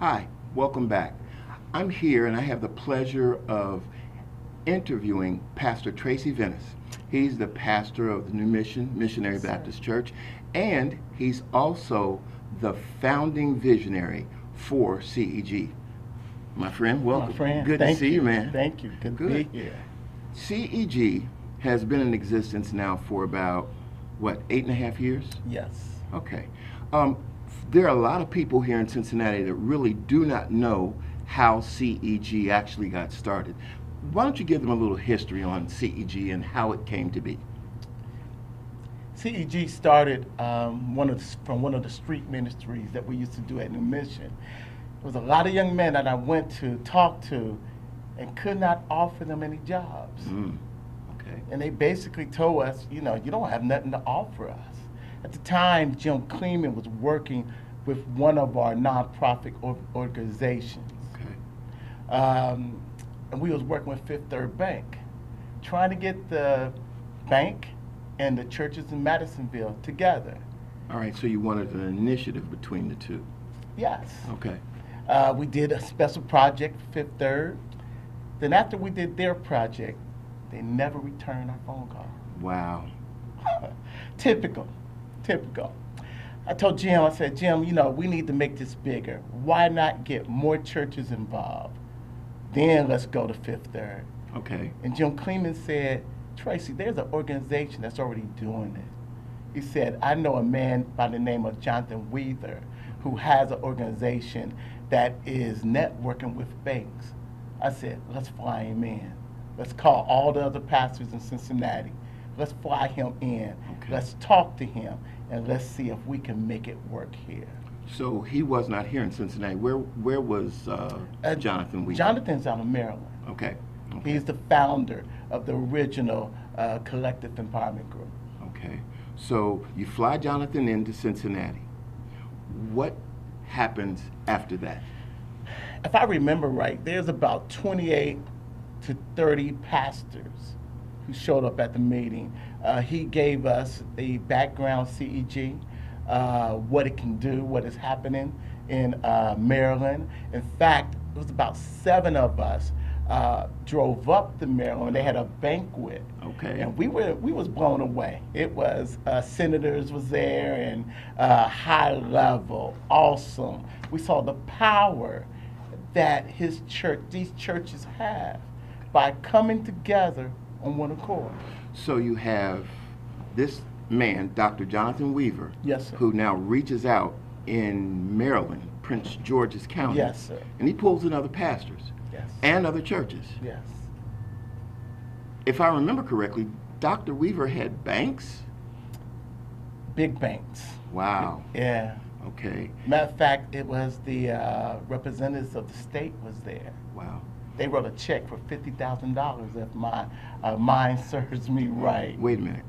Hi, welcome back. I'm here and I have the pleasure of interviewing Pastor Tracy Venice. He's the pastor of the New Mission Missionary Baptist Church, and he's also the founding visionary for CEG. My friend, welcome. My friend, Good to see you, man. Thank you. Good to be here. CEG has been in existence now for about, what, 8.5 years? Yes. Okay. Um, there are a lot of people here in Cincinnati that really do not know how CEG actually got started. Why don't you give them a little history on CEG and how it came to be? CEG started from one of the street ministries that we used to do at New Mission. There was a lot of young men that I went to talk to and could not offer them any jobs. Okay. And they basically told us, you don't have nothing to offer us. At the time, Jim Clingman was working with one of our nonprofit organizations. Okay. And we was working with Fifth Third Bank, trying to get the bank and the churches in Madisonville together. All right, so you wanted an initiative between the two. Yes. Okay. We did a special project for Fifth Third. Then after we did their project, they never returned our phone call. Wow. Typical. I told Jim, I said, Jim, we need to make this bigger. Why not get more churches involved? Then let's go to Fifth Third. Okay. And Jim Clingman said, Tracy, there's an organization that's already doing it. He said, I know a man by the name of Jonathan Weaver who has an organization that is networking with banks. I said, let's fly him in. Let's call all the other pastors in Cincinnati. Let's fly him in. Okay. Let's talk to him, and let's see if we can make it work here. So he was not here in Cincinnati. Where was Jonathan Weaver? Jonathan's out of Maryland. Okay. He's the founder of the original Collective Empowerment Group. Okay. So you fly Jonathan into Cincinnati. What happens after that? If I remember right, there's about 28 to 30 pastors who showed up at the meeting. He gave us the background CEG, what it can do, what is happening in Maryland. In fact, it was about 7 of us drove up to Maryland. They had a banquet. Okay. And we was blown away. It was senators was there and high level, awesome. We saw the power that his church, these churches have by coming together on one accord. So you have this man, Dr. Jonathan Weaver, Yes, sir. who now reaches out in Maryland, Prince George's County. Yes, sir. And he pulls in other pastors Yes. and other churches. Yes. If I remember correctly, Dr. Weaver had banks? Big banks. Wow. Yeah. Okay. Matter of fact, it was the representatives of the state was there. Wow. They wrote a check for $50,000 if my mind serves me right. Wait a minute.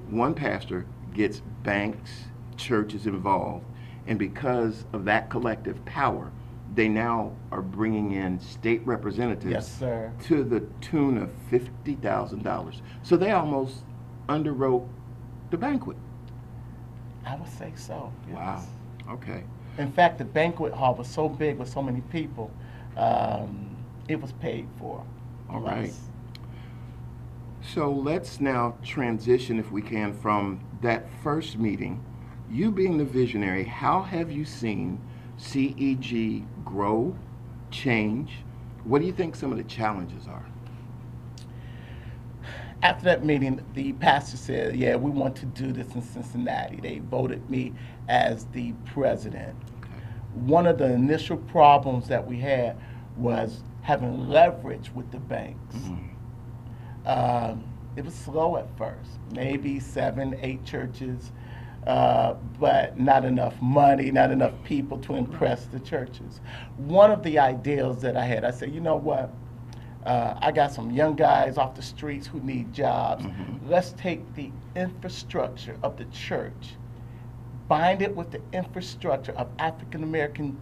One pastor gets banks, churches involved, and because of that collective power, they now are bringing in state representatives. Yes, sir. To the tune of $50,000. So they almost underwrote the banquet. I would say so. Yes. Wow. Okay. In fact, the banquet hall was so big with so many people, it was paid for. All right. So let's now transition, if we can, from that first meeting. You being the visionary, how have you seen CEG grow, change? What do you think some of the challenges are? After that meeting, the pastor said, yeah, we want to do this in Cincinnati. They voted me as the president. Okay. One of the initial problems that we had was having leverage with the banks. It was slow at first, maybe 7, 8 churches, but not enough money, not enough people to impress the churches. One of the ideals that I had, I said, you know what? I got some young guys off the streets who need jobs. Let's take the infrastructure of the church, bind it with the infrastructure of African American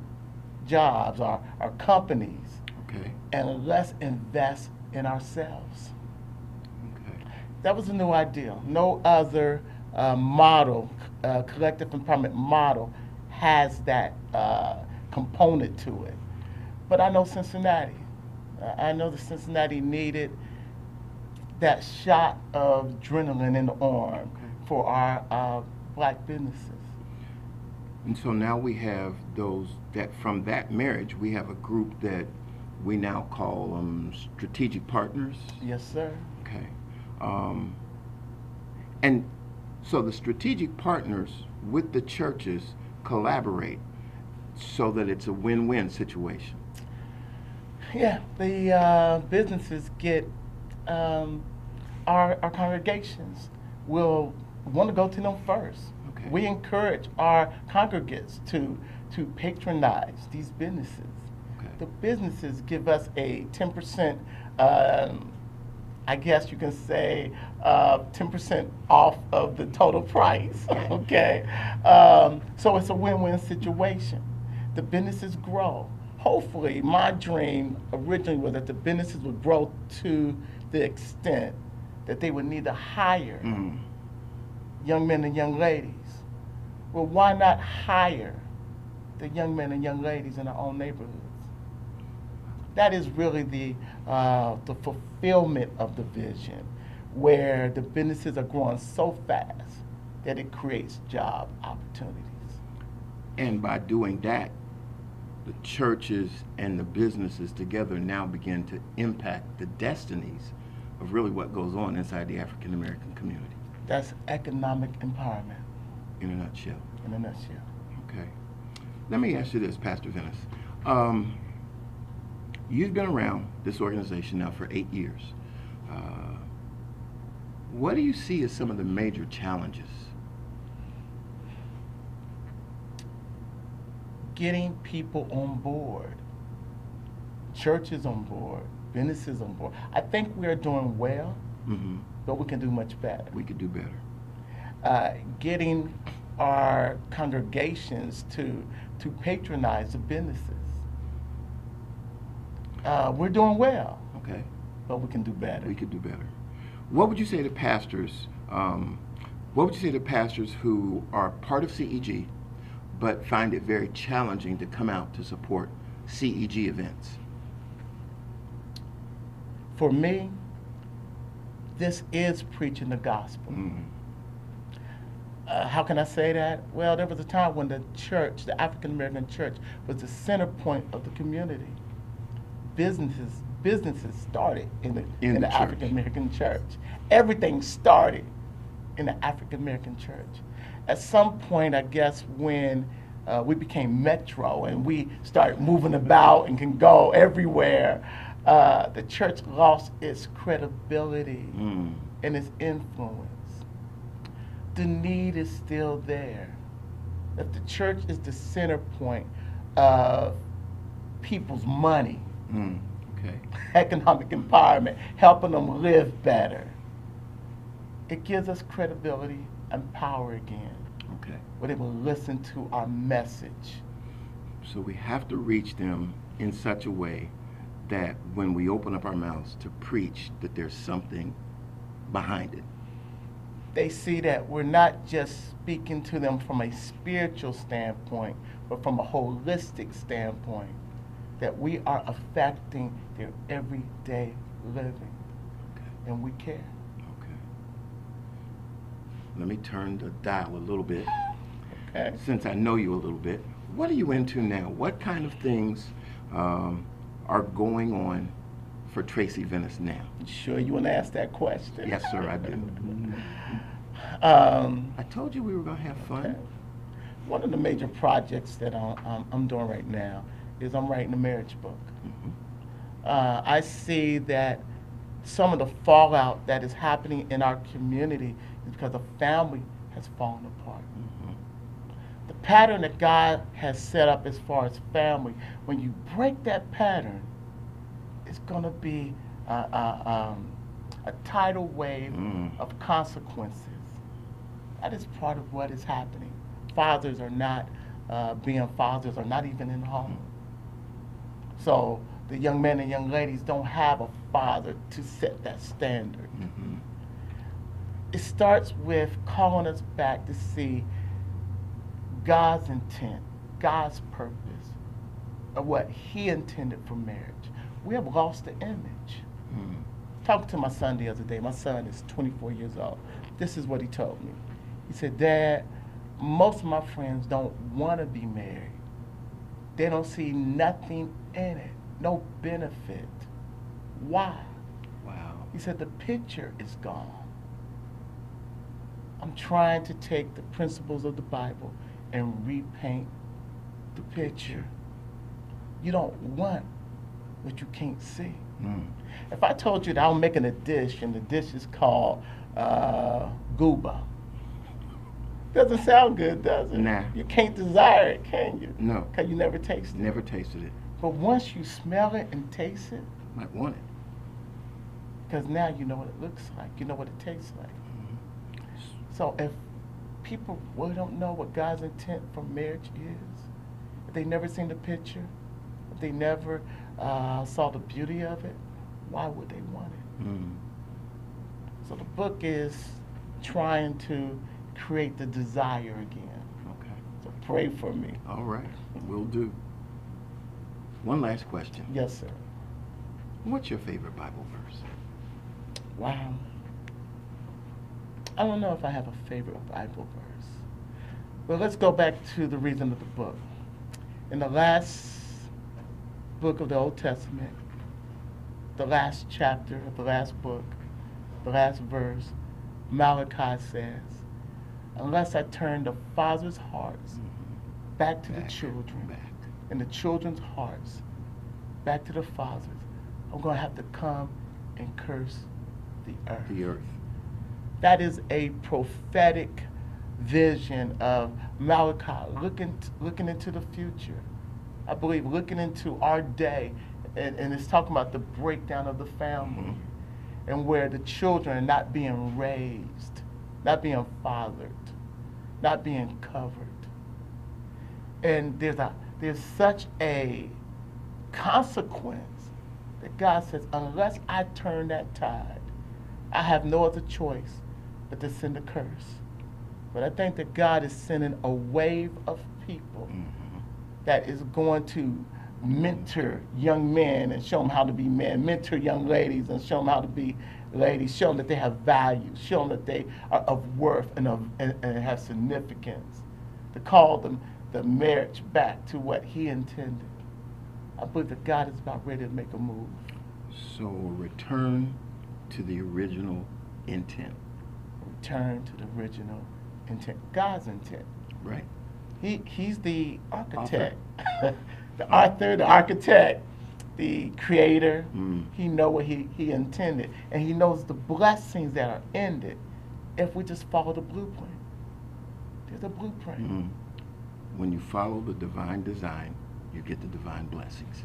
jobs, our companies, Okay. and let's invest in ourselves. Okay. That was a new idea. No other model, collective empowerment model, has that component to it. But I know Cincinnati. I know that Cincinnati needed that shot of adrenaline in the arm for our black businesses. And so now we have those that from that marriage, we have a group that we now call strategic partners. Yes, sir. Okay. And so the strategic partners with the churches collaborate so that it's a win-win situation. Yeah, the businesses get our congregations will want to go to them first. Okay. We encourage our congregates to patronize these businesses. Okay. The businesses give us a 10%, I guess you can say, 10% off of the total price. Okay, so it's a win-win situation. The businesses grow. Hopefully, my dream originally was that the businesses would grow to the extent that they would need to hire young men and young ladies. Well, why not hire the young men and young ladies in our own neighborhoods? That is really the fulfillment of the vision, where the businesses are growing so fast that it creates job opportunities. And by doing that, the churches and the businesses together now begin to impact the destinies of really what goes on inside the African American community. That's economic empowerment. In a nutshell. In a nutshell. Okay. Let me ask you this, Pastor Venice. You've been around this organization now for 8 years. What do you see as some of the major challenges? Getting people on board, churches on board, businesses on board. I think we're doing well, but we can do much better. We could do better. Getting our congregations to patronize the businesses. We're doing well. Okay. But we can do better. We could do better. What would you say to pastors? What would you say to pastors who are part of CEG, but find it very challenging to come out to support CEG events? For me, this is preaching the gospel. How can I say that? Well, there was a time when the church, the African American church, was the center point of the community. Businesses started in the African American church. Everything started in the African American church. At some point, I guess, when we became metro and we started moving about and can go everywhere, the church lost its credibility and its influence. The need is still there. If the church is the center point of people's money, okay, economic empowerment, helping them live better, it gives us credibility and power again. Okay. Where they will listen to our message. So we have to reach them in such a way that when we open up our mouths to preach, that there's something behind it. They see that we're not just speaking to them from a spiritual standpoint, but from a holistic standpoint, that we are affecting their everyday living, and we care. Okay. Let me turn the dial a little bit. Okay. Since I know you a little bit, what are you into now? What kind of things are going on for Tracy Venice now? Sure you want to ask that question? Yes, sir, I do. I told you we were going to have fun. Okay. One of the major projects that I'm doing right now is I'm writing a marriage book. I see that some of the fallout that is happening in our community is because the family has fallen apart. The pattern that God has set up as far as family, when you break that pattern, it's going to be a tidal wave of consequences. That is part of what is happening. Fathers are not being fathers, are not even in the home. So the young men and young ladies don't have a father to set that standard. It starts with calling us back to see God's intent, God's purpose, of what he intended for marriage. We have lost the image. Mm. Talking to my son the other day, my son is 24 years old. This is what he told me. He said, Dad, most of my friends don't want to be married. They don't see nothing in it, no benefit. Why? Wow. He said, the picture is gone. I'm trying to take the principles of the Bible and repaint the picture. You don't want what you can't see. Mm. If I told you that I'm making a dish and the dish is called gooba, doesn't sound good, does it? Nah. You can't desire it, can you? No. Because you never tasted it. Never tasted it. But once you smell it and taste it, Might want it. because now you know what it looks like, you know what it tastes like. So if people really don't know what God's intent for marriage is, if they never seen the picture, if they never saw the beauty of it, why would they want it? Mm. So the book is trying to create the desire again. Okay. So pray for me. All right. Will do. One last question. Yes, sir. What's your favorite Bible verse? Wow. I don't know if I have a favorite Bible verse. But let's go back to the reason of the book. In the last book of the Old Testament, the last chapter of the last book, the last verse, Malachi says, unless I turn the fathers' hearts back to the children, Back. and the children's hearts back to the fathers, I'm going to have to come and curse the earth. The earth. That is a prophetic vision of Malachi, looking into the future. I believe looking into our day, and it's talking about the breakdown of the family, and where the children are not being raised, not being fathered, not being covered. And there's such a consequence that God says, unless I turn that tide, I have no other choice but to send a curse. But I think that God is sending a wave of people that is going to mentor young men and show them how to be men, mentor young ladies and show them how to be ladies, show them that they have value, show them that they are of worth and have significance, to call them the marriage back to what he intended. I believe that God is about ready to make a move. So return to the original intent. Return to the original intent, God's intent. Right. He's the architect, the author, the architect, the creator. He knows what he intended, and he knows the blessings that are in it if we just follow the blueprint. There's a blueprint. When you follow the divine design, you get the divine blessings.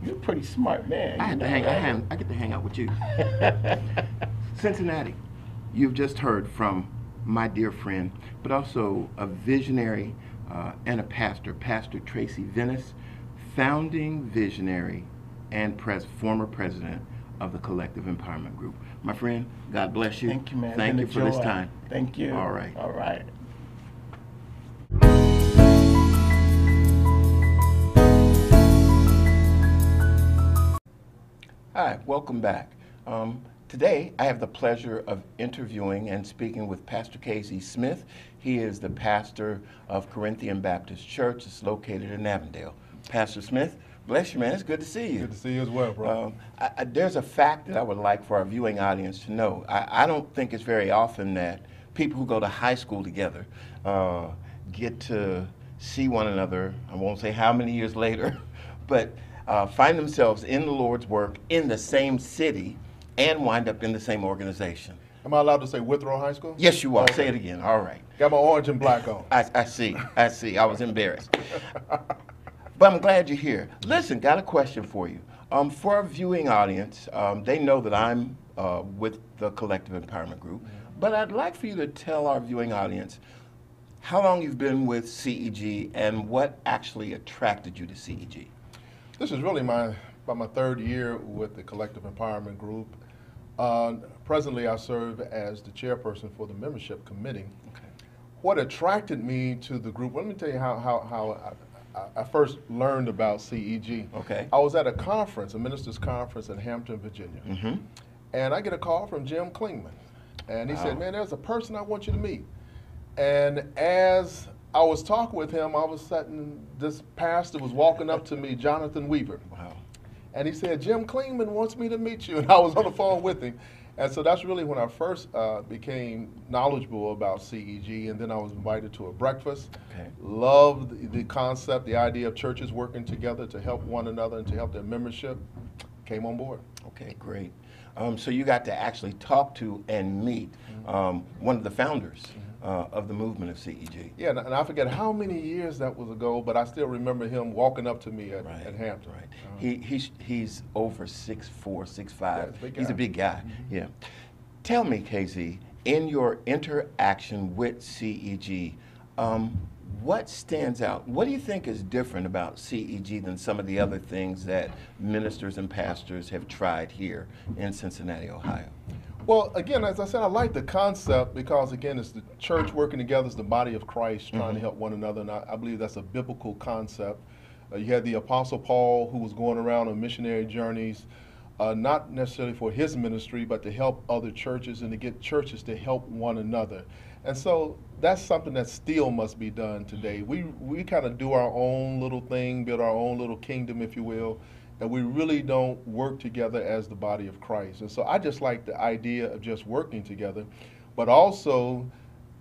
You're a pretty smart man. I get to hang out with you. Cincinnati, you've just heard from my dear friend, but also a visionary and a pastor, Pastor Tracy Venice, founding visionary and former president of the Collective Empowerment Group. My friend, God bless you. Thank you, man. Thank you for this time. Thank you. All right. All right. Hi, welcome back. Today, I have the pleasure of interviewing and speaking with Pastor Casey Smith. He is the pastor of Corinthian Baptist Church. It's located in Avondale. Pastor Smith, bless you, man. It's good to see you. Good to see you as well, bro. There's a fact that I would like for our viewing audience to know. I don't think it's very often that people who go to high school together get to see one another, I won't say how many years later, but find themselves in the Lord's work in the same city and wind up in the same organization. Am I allowed to say Withrow High School? Yes, you are. Okay. Say it again. All right. Got my orange and black on. I see. I was embarrassed. But I'm glad you're here. Listen, got a question for you. For our viewing audience, they know that I'm with the Collective Empowerment Group, but I'd like for you to tell our viewing audience how long you've been with CEG and what actually attracted you to CEG. This is really about my third year with the Collective Empowerment Group. Presently, I serve as the chairperson for the membership committee. Okay. What attracted me to the group, let me tell you how I first learned about CEG. Okay. I was at a conference, a ministers' conference in Hampton, Virginia. Mm-hmm. And I get a call from Jim Clingman. And he Wow. said, man, there's a person I want you to meet. And as I was talking with him, all of a sudden, this pastor was walking up to me, Jonathan Weaver. Wow. And he said, Jim Clingman wants me to meet you. And I was on the phone with him. And so that's really when I first became knowledgeable about CEG. And then I was invited to a breakfast. Okay. Loved the concept, the idea of churches working together to help one another and to help their membership. Came on board. Okay, great. So you got to actually talk to and meet one of the founders of the movement of CEG. Yeah, and I forget how many years that was ago, but I still remember him walking up to me at Hampton. Right. He's over 6'4", 6'5". Yeah, he's a big He's a guy. big guy. Yeah. Tell me, KZ, in your interaction with CEG, what stands out? What do you think is different about CEG than some of the other things that ministers and pastors have tried here in Cincinnati, Ohio? Well, again, as I said, I like the concept because, again, it's the church working together, it's the body of Christ trying to help one another, and I believe that's a biblical concept. You had the Apostle Paul, who was going around on missionary journeys, not necessarily for his ministry, but to help other churches and to get churches to help one another. And so that's something that still must be done today. We kind of do our own little thing, build our own little kingdom, if you will, and we really don't work together as the body of Christ. And so I just like the idea of just working together, but also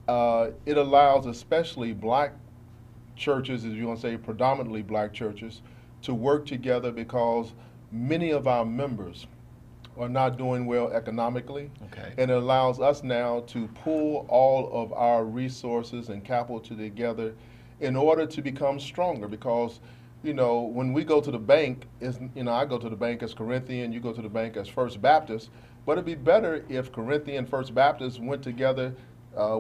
it allows especially black churches, as you want to say, predominantly black churches, to work together because many of our members are not doing well economically. Okay. And it allows us now to pull all of our resources and capital together in order to become stronger because, you know, when we go to the bank, I go to the bank as Corinthian, you go to the bank as First Baptist, but it'd be better if Corinthian and First Baptist went together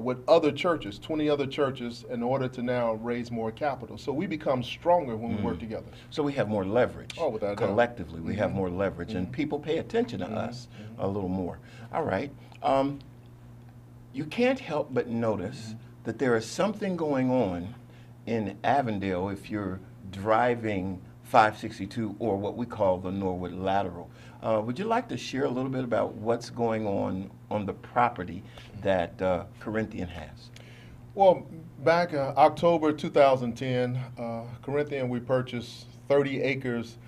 with other churches, 20 other churches, in order to now raise more capital. So we become stronger when we work together. So we have more leverage. Oh, without a doubt. Collectively, we have more leverage, and people pay attention to us a little more. All right. You can't help but notice that there is something going on in Avondale if you're driving 562 or what we call the Norwood Lateral. Would you like to share a little bit about what's going on the property that Corinthian has? Well, back October 2010, Corinthian, we purchased 30 acres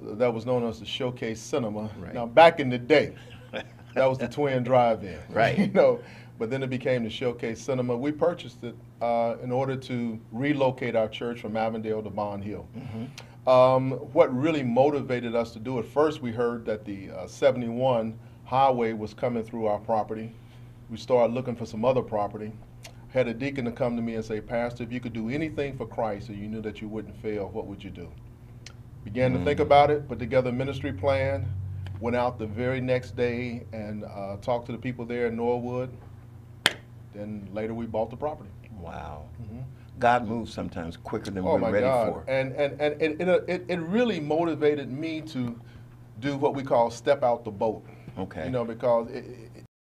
that was known as the Showcase Cinema. Right. Now, back in the day, that was the Twin Drive-In. Right. You know, but then it became the Showcase Cinema. We purchased it in order to relocate our church from Avondale to Bond Hill. What really motivated us to do it, first we heard that the 71 highway was coming through our property. We started looking for some other property. Had a deacon to come to me and say, Pastor, if you could do anything for Christ and you knew that you wouldn't fail, what would you do? Began to think about it, put together a ministry plan, went out the very next day and talked to the people there in Norwood. Then later we bought the property. Wow. God moves sometimes quicker than Oh we're my ready God. for. And it really motivated me to do what we call step out the boat. Okay. You know, because